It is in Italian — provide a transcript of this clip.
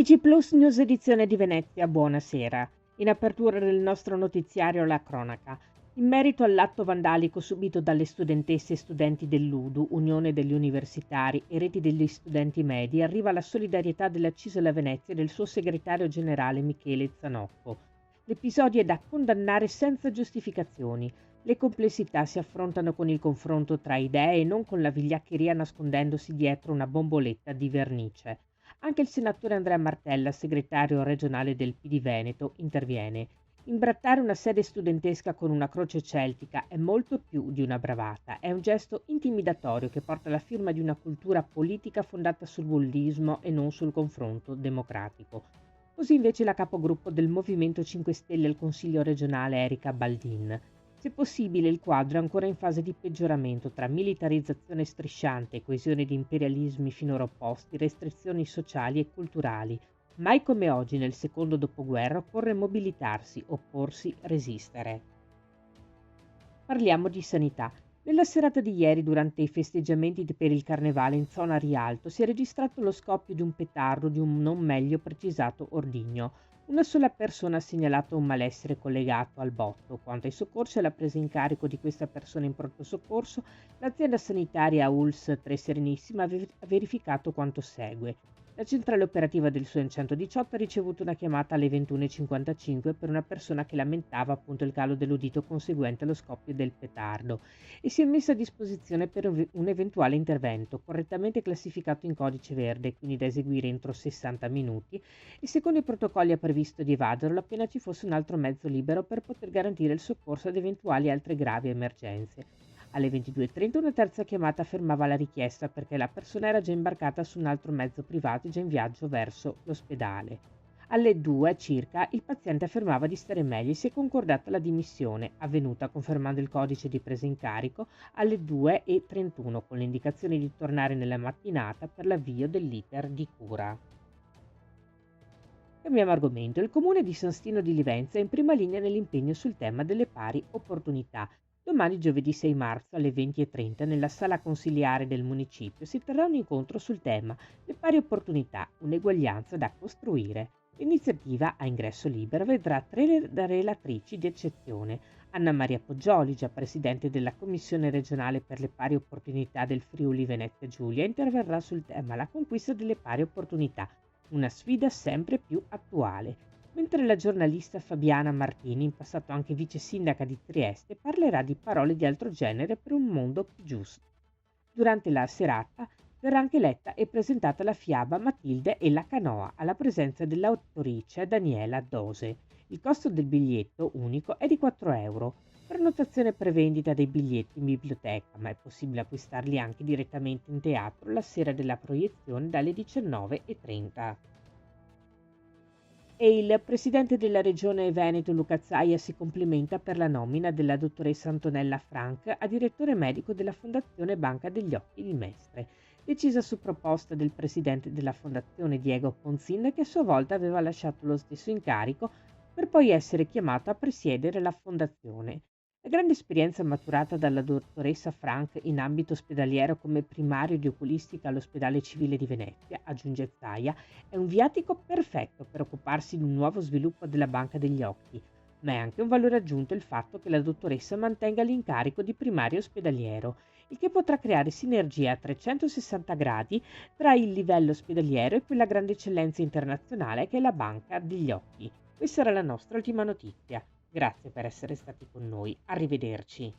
TG Plus News edizione di Venezia, buonasera. In apertura del nostro notiziario la cronaca. In merito all'atto vandalico subito dalle studentesse e studenti dell'UDU, Unione degli Universitari e Reti degli Studenti Medi, arriva la solidarietà della CISL Venezia e del suo segretario generale Michele Zanocco. L'episodio è da condannare senza giustificazioni. Le complessità si affrontano con il confronto tra idee e non con la vigliaccheria nascondendosi dietro una bomboletta di vernice. Anche il senatore Andrea Martella, segretario regionale del PD Veneto, interviene. Imbrattare una sede studentesca con una croce celtica è molto più di una bravata, è un gesto intimidatorio che porta la firma di una cultura politica fondata sul bullismo e non sul confronto democratico. Così invece la capogruppo del Movimento 5 Stelle al Consiglio regionale Erika Baldin. Se possibile il quadro è ancora in fase di peggioramento tra militarizzazione strisciante, coesione di imperialismi finora opposti, restrizioni sociali e culturali. Mai come oggi nel secondo dopoguerra occorre mobilitarsi, opporsi, resistere. Parliamo di sanità. Nella serata di ieri, durante i festeggiamenti per il carnevale in zona Rialto, si è registrato lo scoppio di un petardo di un non meglio precisato ordigno. Una sola persona ha segnalato un malessere collegato al botto. Quanto ai soccorsi e alla presa in carico di questa persona in pronto soccorso, l'azienda sanitaria ULS 3 Serenissima ha verificato quanto segue. La centrale operativa del SUEN 118 ha ricevuto una chiamata alle 21:55 per una persona che lamentava appunto il calo dell'udito conseguente allo scoppio del petardo e si è messa a disposizione per un eventuale intervento, correttamente classificato in codice verde, quindi da eseguire entro 60 minuti, e secondo i protocolli ha previsto di evaderlo appena ci fosse un altro mezzo libero per poter garantire il soccorso ad eventuali altre gravi emergenze. Alle 22:30 una terza chiamata fermava la richiesta perché la persona era già imbarcata su un altro mezzo privato già in viaggio verso l'ospedale. Alle 2 circa il paziente affermava di stare meglio e si è concordata la dimissione, avvenuta confermando il codice di presa in carico alle 2:31 con le indicazioni di tornare nella mattinata per l'avvio dell'iter di cura. Cambiamo argomento. Il comune di San Stino di Livenza è in prima linea nell'impegno sul tema delle pari opportunità. Domani, giovedì 6 marzo alle 20:30, nella sala consiliare del municipio si terrà un incontro sul tema le pari opportunità, un'eguaglianza da costruire. L'iniziativa, a ingresso libero, vedrà tre relatrici di eccezione. Anna Maria Poggioli, già presidente della Commissione regionale per le pari opportunità del Friuli Venezia Giulia, interverrà sul tema la conquista delle pari opportunità, una sfida sempre più attuale, mentre la giornalista Fabiana Martini, in passato anche vice sindaca di Trieste, parlerà di parole di altro genere per un mondo più giusto. Durante la serata verrà anche letta e presentata la fiaba Matilde e la canoa alla presenza dell'autrice Daniela Dose. Il costo del biglietto unico è di 4 euro. Prenotazione e prevendita dei biglietti in biblioteca, ma è possibile acquistarli anche direttamente in teatro la sera della proiezione dalle 19:30. E il presidente della regione Veneto Luca Zaia si complimenta per la nomina della dottoressa Antonella Frank a direttore medico della Fondazione Banca degli Occhi di Mestre, decisa su proposta del presidente della fondazione Diego Ponzin, che a sua volta aveva lasciato lo stesso incarico per poi essere chiamato a presiedere la fondazione. La grande esperienza maturata dalla dottoressa Frank in ambito ospedaliero come primario di oculistica all'ospedale civile di Venezia, aggiunge Zaia, è un viatico perfetto per occuparsi di un nuovo sviluppo della banca degli occhi, ma è anche un valore aggiunto il fatto che la dottoressa mantenga l'incarico di primario ospedaliero, il che potrà creare sinergie a 360 gradi tra il livello ospedaliero e quella grande eccellenza internazionale che è la banca degli occhi. Questa era la nostra ultima notizia. Grazie per essere stati con noi. Arrivederci.